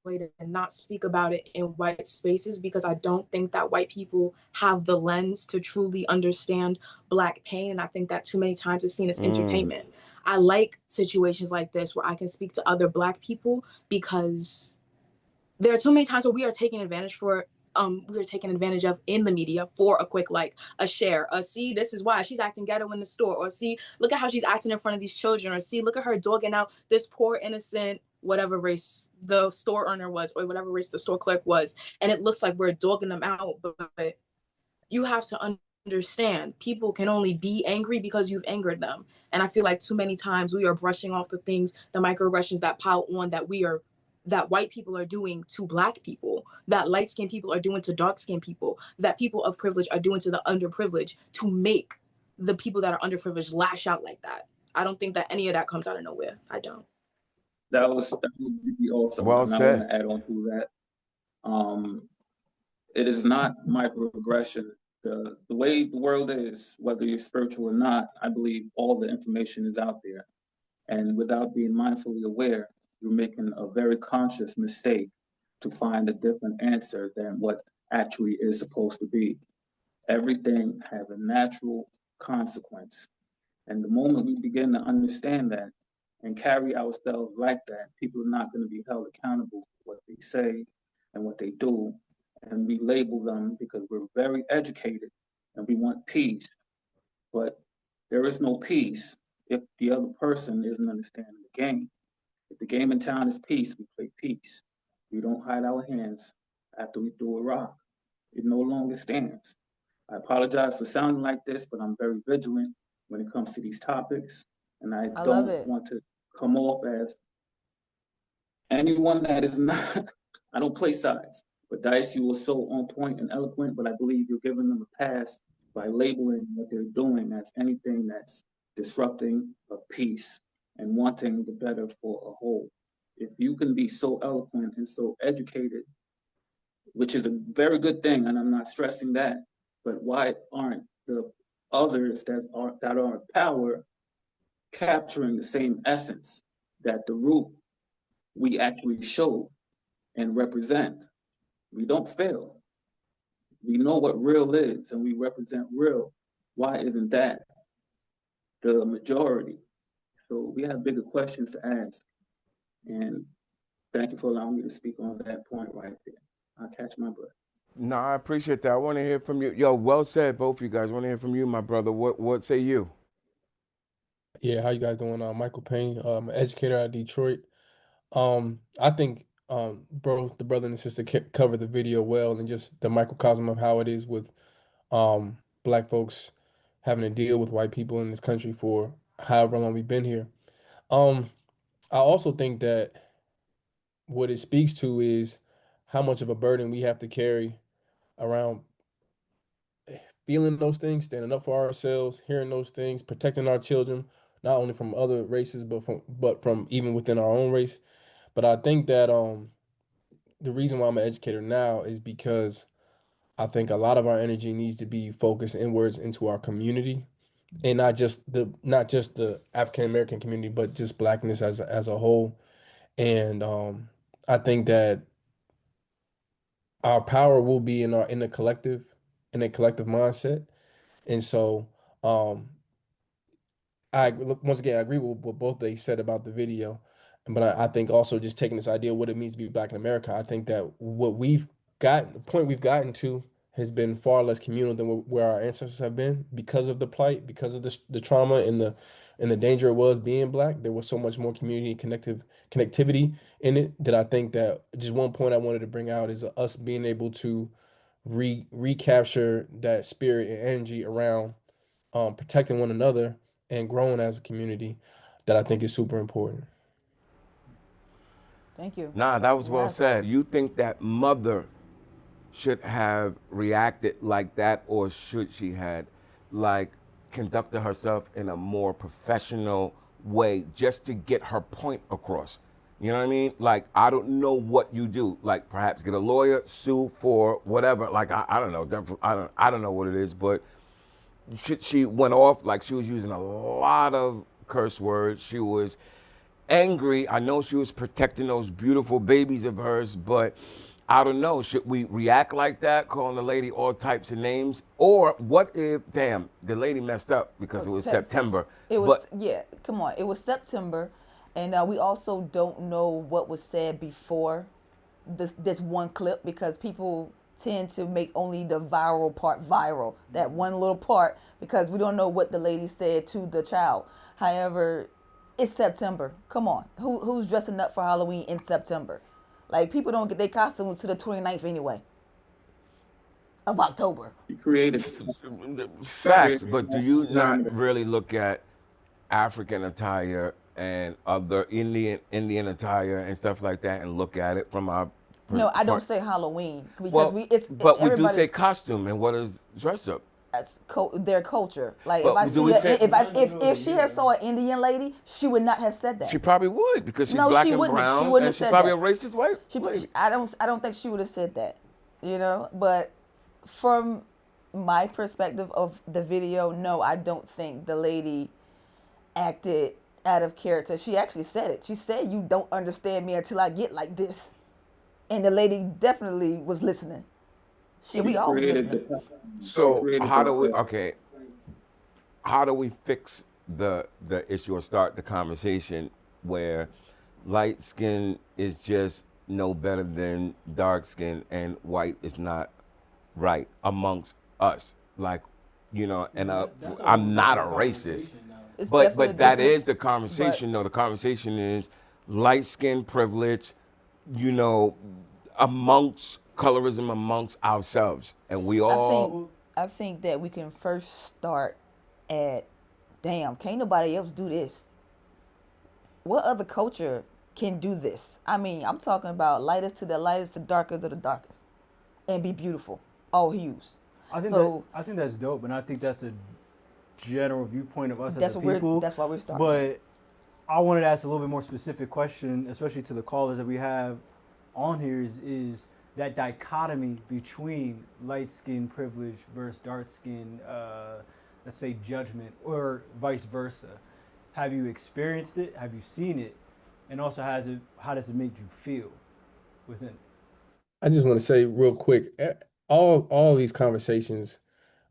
way to not speak about it in white spaces because I don't think that white people have the lens to truly understand Black pain. And I think that too many times it's seen as entertainment. I like situations like this where I can speak to other Black people because there are too many times where we are taking advantage of in the media for a quick like, a share, a see, this is why she's acting ghetto in the store, or see, look at how she's acting in front of these children, or see, look at her dogging out this poor innocent whatever race the store owner was or whatever race the store clerk was, and it looks like we're dogging them out. But you have to understand people can only be angry because you've angered them. And I feel like too many times we are brushing off the things, the microaggressions that pile on that white people are doing to Black people, that light-skinned people are doing to dark-skinned people, that people of privilege are doing to the underprivileged to make the people that are underprivileged lash out like that. I don't think that any of that comes out of nowhere. I don't. That would be awesome. Well and I said. want to add on to that. It is not microaggression. The way the world is, whether you're spiritual or not, I believe all the information is out there. And without being mindfully aware, you're making a very conscious mistake to find a different answer than what actually is supposed to be. Everything has a natural consequence. And the moment we begin to understand that and carry ourselves like that, people are not going to be held accountable for what they say and what they do. And we label them because we're very educated and we want peace. But there is no peace if the other person isn't understanding the game. If the game in town is peace, we play peace. We don't hide our hands after we throw a rock. It no longer stands. I apologize for sounding like this, but I'm very vigilant when it comes to these topics. And I love don't it. want to come off as anyone that is not, I don't play sides. But Dice, you were so on point and eloquent, but I believe you're giving them a pass by labeling what they're doing as anything that's disrupting a peace and wanting the better for a whole. If you can be so eloquent and so educated, which is a very good thing, and I'm not stressing that, but why aren't the others that are in power capturing the same essence that the root we actually show and represent? We don't fail. We know what real is and we represent real. Why isn't that the majority? So we have bigger questions to ask. And thank you for allowing me to speak on that point right there. I'll catch my breath. No, I appreciate that. I want to hear from you. Yo, well said, both of you guys. I want to hear from you, my brother. What say you? Yeah, how you guys doing? Michael Payne, I'm an educator out of Detroit. I think bro, the brother and the sister covered the video well, and just the microcosm of how it is with black folks having to deal with white people in this country for however long we've been here. Um, I also think that what it speaks to is how much of a burden we have to carry around feeling those things, standing up for ourselves, hearing those things, protecting our children, not only from other races, but from even within our own race. But I think that the reason why I'm an educator now is because I think a lot of our energy needs to be focused inwards into our community, and not just the African American community, but just blackness as a whole. And I think that our power will be in a collective mindset. And so um once again, I agree with what both they said about the video, but I think also just taking this idea of what it means to be black in America. I think that the point we've gotten to has been far less communal than where our ancestors have been because of the plight, because of the trauma and the danger it was being black. There was so much more community connectivity in it that I think that just one point I wanted to bring out is us being able to recapture that spirit and energy around protecting one another and growing as a community that I think is super important. Thank you. Nah, that was well Yes. said. You think that mother should have reacted like that, or should she had like conducted herself in a more professional way just to get her point across? You know what I mean? Like, I don't know what you do. Like, perhaps get a lawyer, sue for whatever. Like, I don't know. I don't know what it is, but she went off like she was using a lot of curse words. She was angry. I know she was protecting those beautiful babies of hers, but I don't know. Should we react like that, calling the lady all types of names? Or what if, damn, the lady messed up because it was September? It was, yeah, come on. It was September, and we also don't know what was said before this one clip, because people tend to make only the viral part viral, that one little part, because we don't know what the lady said to the child. However, it's September. Come on. Who's dressing up for Halloween in September? Like, people don't get their costumes to the 29th anyway of October. You created Facts, but do you not really look at African attire and other Indian attire and stuff like that and look at it from our No, I don't say Halloween because well, we do say costume, and what is dress up? That's their culture. Like, But if do we say- if she had saw an Indian lady, she would not have said that. She probably would, because she's No, black she and wouldn't. brown, She wouldn't and have she's said probably that. a racist white lady. I don't think she would have said that, you know. But from my perspective of the video, no, I don't think the lady acted out of character. She actually said it. She said, "You don't understand me until I get like this," and the lady definitely was listening. Shit, we all was listening. So how do we fix the issue or start the conversation where light skin is just no better than dark skin and white is not right amongst us? Like, you know, and I'm not a racist, but that is the conversation. No, the conversation is light skin privilege, you know, amongst colorism amongst ourselves, and we all. I think that we can first start at, damn, can't nobody else do this. What other culture can do this? I mean, I'm talking about lightest to the lightest to darkest to the darkest, and be beautiful, all hues. I think that's dope, and I think that's a general viewpoint of us as a people. That's why we're starting. But I wanted to ask a little bit more specific question, especially to the callers that we have on here, is that dichotomy between light skin privilege versus dark skin, let's say, judgment, or vice versa. Have you experienced it? Have you seen it? And also, how does it make you feel within? I just want to say real quick, all these conversations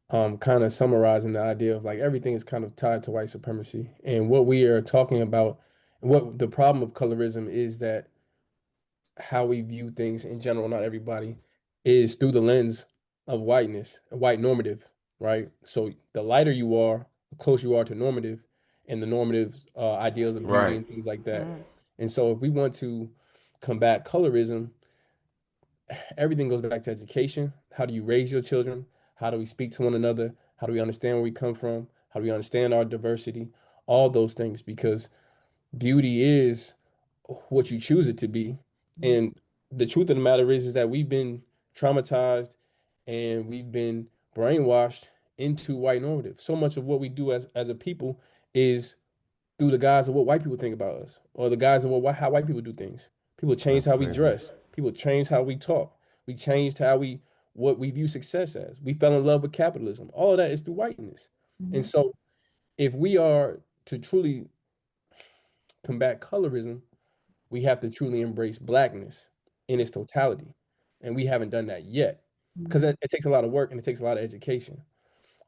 kind of summarizing the idea of like everything is kind of tied to white supremacy. And what we are talking about, what the problem of colorism is that how we view things in general, not everybody, is through the lens of whiteness, white normative, right? So the lighter you are, the closer you are to normative, and the normative ideals of beauty Right. and things like that. And so if we want to combat colorism, everything goes back to education. How do you raise your children? How do we speak to one another? How do we understand where we come from? How do we understand our diversity? All those things, because beauty is what you choose it to be. And the truth of the matter is that we've been traumatized and we've been brainwashed into white normative. So much of what we do as a people is through the guise of what white people think about us, or the guise of how white people do things. People change how we dress. People change how we talk. We changed what we view success as. We fell in love with capitalism. All of that is through whiteness. And so if we are to truly combat colorism, we have to truly embrace blackness in its totality. And we haven't done that yet, because it takes a lot of work and it takes a lot of education.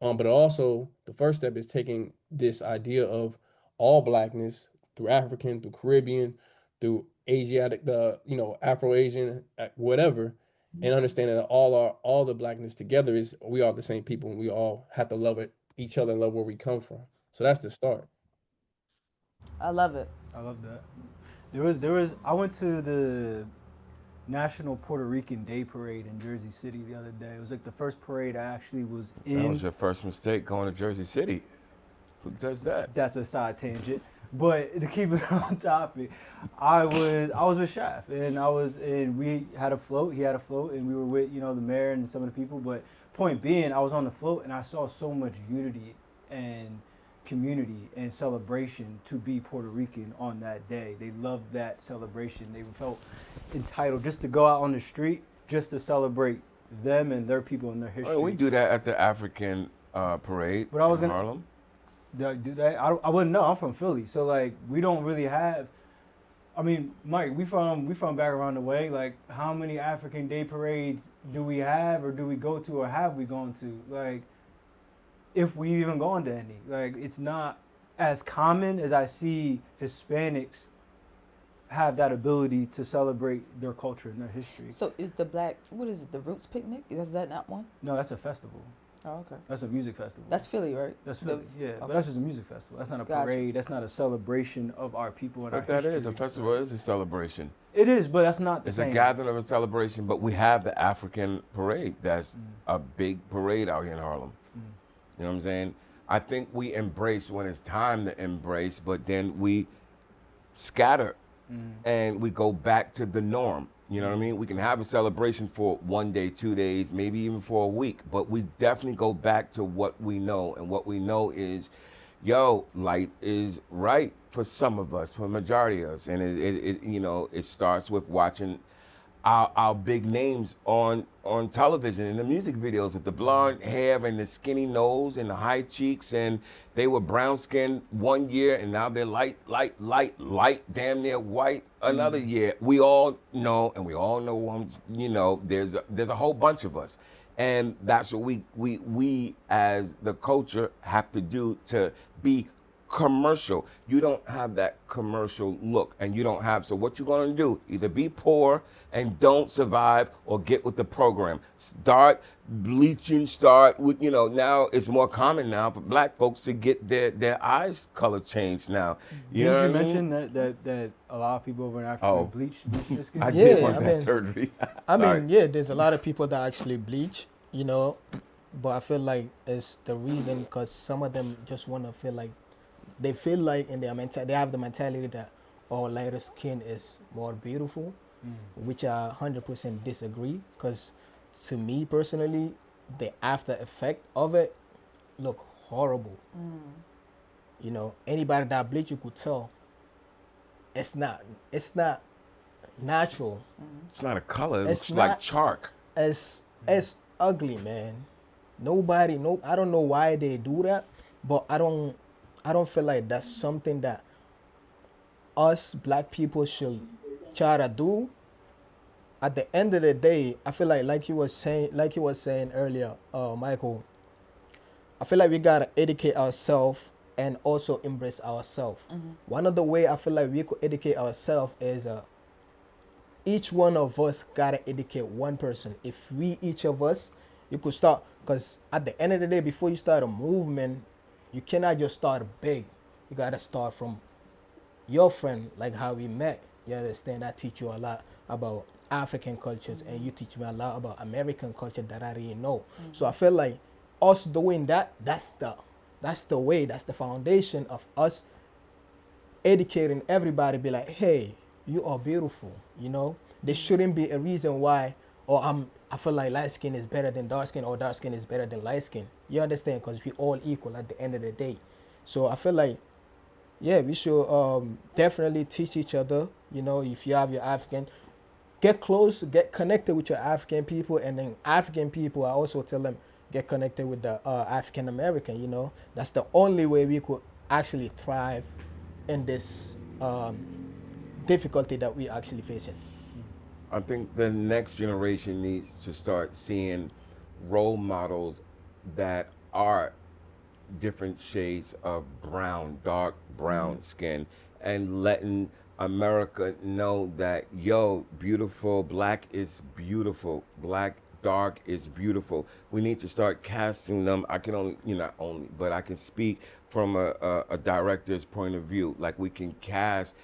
But also the first step is taking this idea of all blackness through African, through Caribbean, through Asiatic, Afro-Asian, whatever, and understanding that all the blackness together is we are the same people, and we all have to love each other and love where we come from. So that's the start. I love it. I love that. I went to the National Puerto Rican Day Parade in Jersey City the other day. It was like the first parade I actually was in. That was your first mistake going to Jersey City. Who does that? That's a side tangent. But to keep it on topic, I was with Shaf, and we had a float. He had a float, and we were with the mayor and some of the people. But point being, I was on the float, and I saw so much unity and community and celebration to be Puerto Rican on that day. They loved that celebration. They felt entitled just to go out on the street, just to celebrate them and their people and their history. We do that at the African parade in Harlem. Do that? I wouldn't know. I'm from Philly, so like we don't really have. I mean, Mike, we from back around the way. Like, how many African Day parades do we have, or do we go to, or have we gone to? Like, if we even gone to any, like it's not as common as I see Hispanics have that ability to celebrate their culture and their history. So is the the Roots Picnic? Is that not one? No, that's a festival. Oh, okay. That's a music festival. That's Philly, right? That's Philly, yeah. Okay. But that's just a music festival. That's not a parade. That's not a celebration of our people and our history. But that is, a festival is a celebration. It is, but that's not the It's same. a gathering of a celebration, but we have the African parade. That's a big parade out here in Harlem. You know what I'm saying? I think we embrace when it's time to embrace, but then we scatter and we go back to the norm. You know what I mean? We can have a celebration for 1 day, 2 days, maybe even for a week, but we definitely go back to what we know. And what we know is, light is right for some of us, for a majority of us. And it starts with watching our big names on television in the music videos with the blonde hair and the skinny nose and the high cheeks, and they were brown skinned 1 year and now they're light, damn near white another year. We all know, and we all know, there's a whole bunch of us. And that's what we as the culture have to do to be commercial. You don't have that commercial look, and you don't have, so what you're gonna do, either be poor and don't survive, or get with the program. Start bleaching, start with, now it's more common now for black folks to get their eyes color changed now. Did you mention that a lot of people over in Africa bleach their skin? I did want that surgery. There's a lot of people that actually bleach, but I feel like it's the reason because some of them just want to feel like, they feel like in their they have the mentality that lighter skin is more beautiful, which I 100% disagree. Because to me personally, the after effect of it look horrible. Anybody that bleach, you could tell it's not natural. It's not a color. It looks like chalk. It's ugly, man. I don't know why they do that, but I don't feel like that's something that us black people should try to do. At the end of the day, I feel like you were saying earlier, Michael, I feel like we gotta educate ourselves and also embrace ourselves. One of the way I feel like we could educate ourselves is each one of us gotta educate one person. If each of us, you could start, because at the end of the day, before you start a movement, you cannot just start big. You gotta start from your friend, like how we met. You understand? I teach you a lot about African cultures, and you teach me a lot about American culture that I didn't know. So I feel like us doing that, that's the way, that's the foundation of us educating everybody. Be like, hey, you are beautiful. You know, there shouldn't be a reason why, or I feel like light skin is better than dark skin, or dark skin is better than light skin. You understand? Because we all equal at the end of the day. So I feel like, yeah, we should definitely teach each other. You know, if you have your African, get close, get connected with your African people, and then African people, I also tell them get connected with the African American. You know, that's the only way we could actually thrive in this difficulty that we actually facing. I think the next generation needs to start seeing role models that are different shades of brown, dark brown skin, and letting America know that, yo, beautiful, black is beautiful, black, dark is beautiful. We need to start casting them. I can only, not only, but I can speak from a director's point of view. Like, we can cast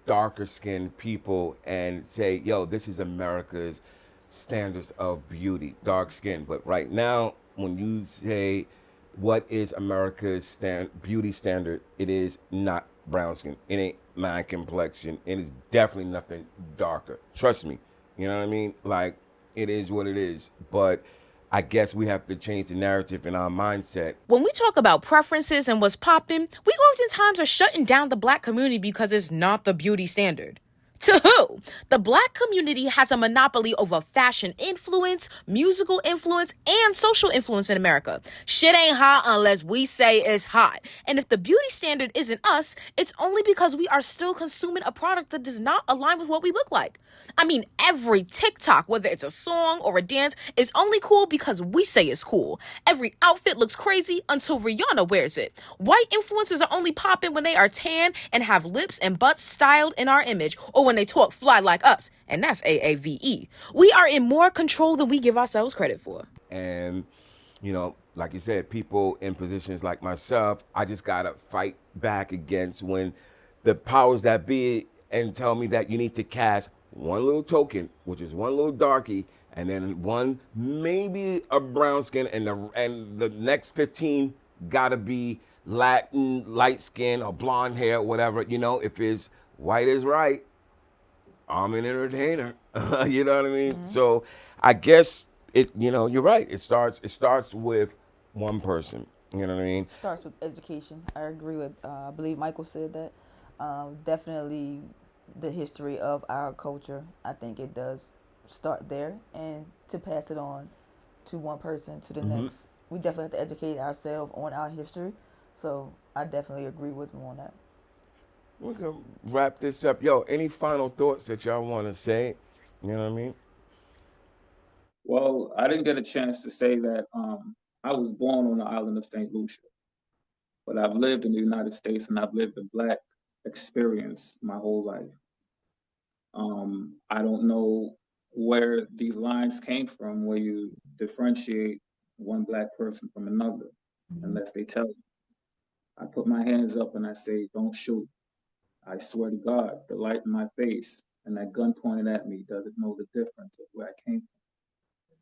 darker skinned people and say, yo, this is America's standards of beauty, dark skin. But right now, when you say what is America's beauty standard, it is not brown skin. It ain't my complexion. It is definitely nothing darker. Trust me. You know what I mean? Like, it is what it is. But I guess we have to change the narrative in our mindset. When we talk about preferences and what's popping, we oftentimes are shutting down the black community because it's not the beauty standard. To who? The black community has a monopoly over fashion influence, musical influence, and social influence in America. Shit ain't hot unless we say it's hot. And if the beauty standard isn't us, it's only because we are still consuming a product that does not align with what we look like. I mean, every TikTok, whether it's a song or a dance, is only cool because we say it's cool. Every outfit looks crazy until Rihanna wears it. White influencers are only popping when they are tan and have lips and butts styled in our image, or when they talk fly like us, and that's AAVE. We are in more control than we give ourselves credit for. And, like you said, people in positions like myself, I just got to fight back against when the powers that be and tell me that you need to cast one little token, which is one little darkie, and then one maybe a brown skin, and the next 15 gotta be Latin, light skin, or blonde hair, whatever. If it's white is right, I'm an entertainer. You know what I mean? So I guess you're right. It starts with one person. You know what I mean? Starts with education. I agree with. I believe Michael said that. Definitely, the history of our culture. I think it does start there, and to pass it on to one person to the next. We definitely have to educate ourselves on our history. So I definitely agree with him on that. We're gonna wrap this up. Yo, any final thoughts that y'all want to say? You know what I mean? Well, I didn't get a chance to say that I was born on the island of St. Lucia, but I've lived in the United States and I've lived a black experience my whole life. I don't know where these lines came from, where you differentiate one black person from another, unless they tell you. I put my hands up and I say, don't shoot. I swear to God, the light in my face and that gun pointed at me doesn't know the difference of where I came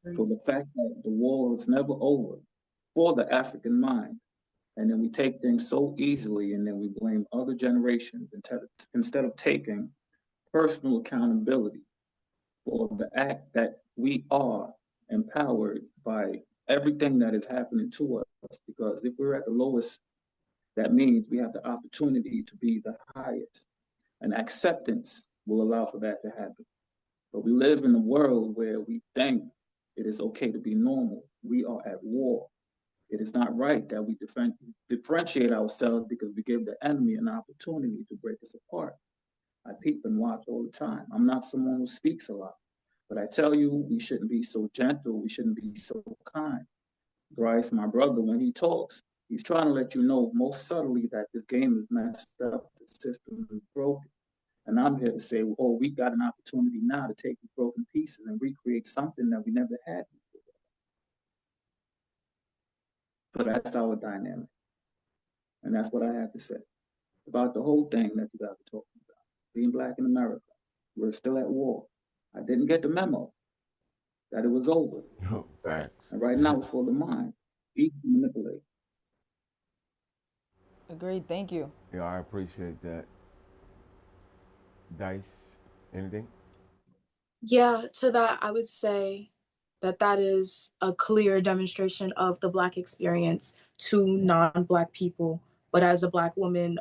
from. So the fact that the war is never over for the African mind, and then we take things so easily and then we blame other generations instead of taking personal accountability for the act that we are empowered by everything that is happening to us. Because if we're at the lowest, that means we have the opportunity to be the highest. And acceptance will allow for that to happen. But we live in a world where we think it is okay to be normal. We are at war. It is not right that we differentiate ourselves because we give the enemy an opportunity to break us apart. I peep and watch all the time. I'm not someone who speaks a lot, but I tell you, we shouldn't be so gentle. We shouldn't be so kind. Brice, my brother, when he talks, he's trying to let you know most subtly that this game is messed up, the system is broken. And I'm here to say, oh, we got an opportunity now to take these broken pieces and recreate something that we never had before. But that's our dynamic. And that's what I have to say. about the whole thing that you guys are talking about. Being black in America. We're still at war. I didn't get the memo that it was over. Facts. And right now it's for the mind. Easy to manipulate. Agreed. Thank you. Yeah, I appreciate that. Dice, anything? Yeah, to that, I would say that that is a clear demonstration of the Black experience to non-Black people. But as a Black woman,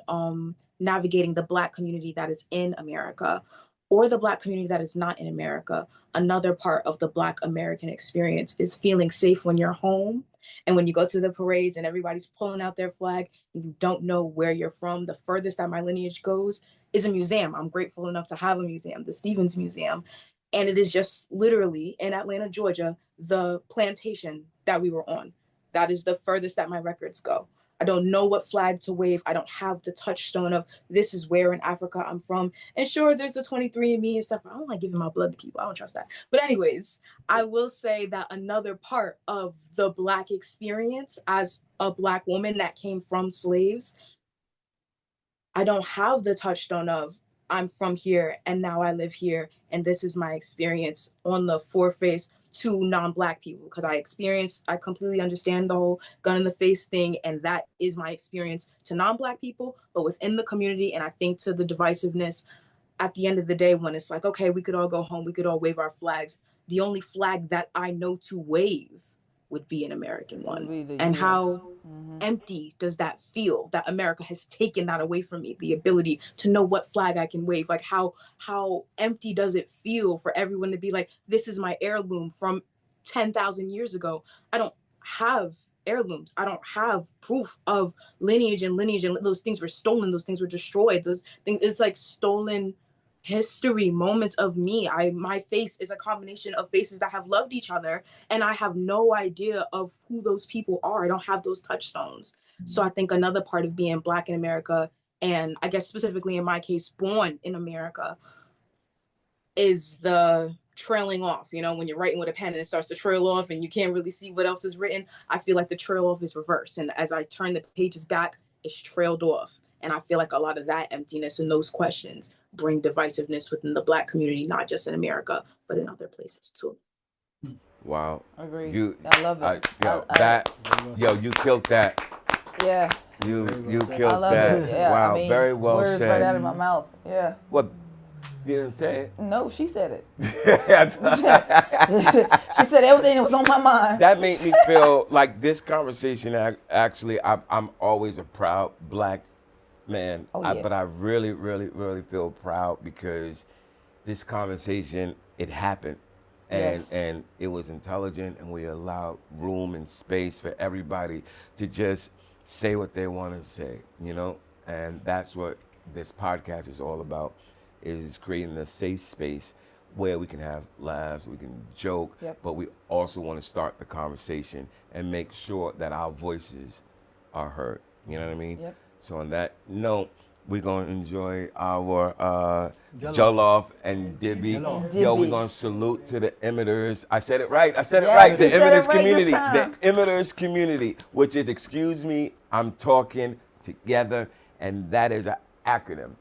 navigating the Black community that is in America or the Black community that is not in America, another part of the Black American experience is feeling safe when you're home and when you go to the parades and everybody's pulling out their flag and you don't know where you're from. The furthest that my lineage goes is a museum. I'm grateful enough to have a museum, the Stevens Museum. And it is just literally in Atlanta, Georgia, the plantation that we were on. That is the furthest that my records go. I don't know what flag to wave. I don't have the touchstone of this is where in Africa I'm from. And sure, there's the 23andMe and stuff. I don't like giving my blood to people. I don't trust that. But anyways, I will say that another part of the Black experience as a Black woman that came from slaves, I don't have the touchstone of I'm from here and now I live here and this is my experience on the foreface to non-Black people, because I completely understand the whole gun in the face thing, and that is my experience to non-Black people, but within the community. And I think to the divisiveness at the end of the day, when it's like, okay, we could all go home, we could all wave our flags. The only flag that I know to wave would be an American one. And how empty does that feel that America has taken that away from me, the ability to know what flag I can wave? Like how empty does it feel for everyone to be like, this is my heirloom from 10,000 years ago. I don't have heirlooms. I don't have proof of lineage, and those things were stolen. Those things were destroyed. Those things, it's like stolen history, moments of me. My face is a combination of faces that have loved each other, and I have no idea of who those people are. I don't have those touchstones. So I think another part of being Black in America, and I guess specifically in my case, born in America, is the trailing off. You know, when you're writing with a pen and it starts to trail off and you can't really see what else is written, I feel like the trail off is reversed. And as I turn the pages back, it's trailed off. And I feel like a lot of that emptiness and those questions bring divisiveness within the Black community, not just in America, but in other places too. Wow. Agreed. I love it. You killed that. Yeah. You killed I love that. it. Yeah. Wow, I mean, very well words said. right out of my mouth. Yeah. What? You didn't say it? No, she said it. She said everything that was on my mind. That made me feel like this conversation, actually, I'm always a proud Black man. Oh, yeah. But I really, really, really feel proud because this conversation, it happened. And it was intelligent, and we allowed room and space for everybody to just say what they want to say, you know? And that's what this podcast is all about, is creating a safe space where we can have laughs, we can joke, but we also want to start the conversation and make sure that our voices are heard. You know what I mean? Yep. So on that note, we're going to enjoy our Jollof and Dibby. Yo, we're going to salute to the EMITers. I said it right. The EMITers community. The EMITers community, which is, excuse me, I'm talking together, and that is an acronym.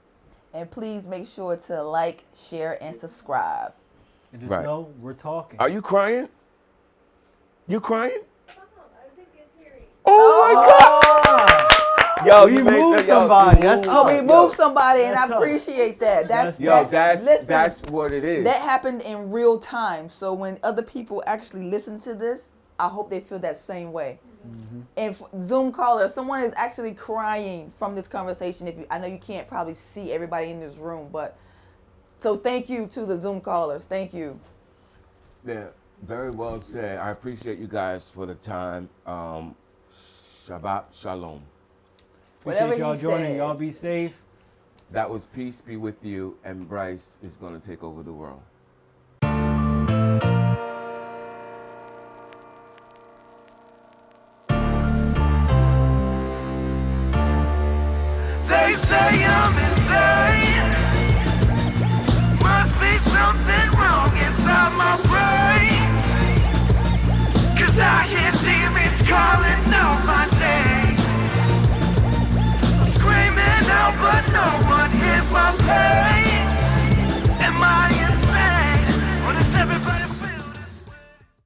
And please make sure to like, share, and subscribe. And just know we're talking. Are you crying? You crying? Oh my God! Yo, we moved somebody. We moved somebody, and I appreciate that. That's what it is. That happened in real time. So when other people actually listen to this, I hope they feel that same way. Mm-hmm. And Zoom caller, someone is actually crying from this conversation. I know you can't probably see everybody in this room, but so thank you to the Zoom callers. Thank you. Yeah, very well said. I appreciate you guys for the time. Shabbat Shalom. Appreciate y'all joining. Y'all be safe. That was Peace Be With You, and Brice is going to take over the world. They say I'm insane. Must be something wrong inside my brain. 'Cause I hear demons calling out my name. I'm screaming out, but my pain? Am I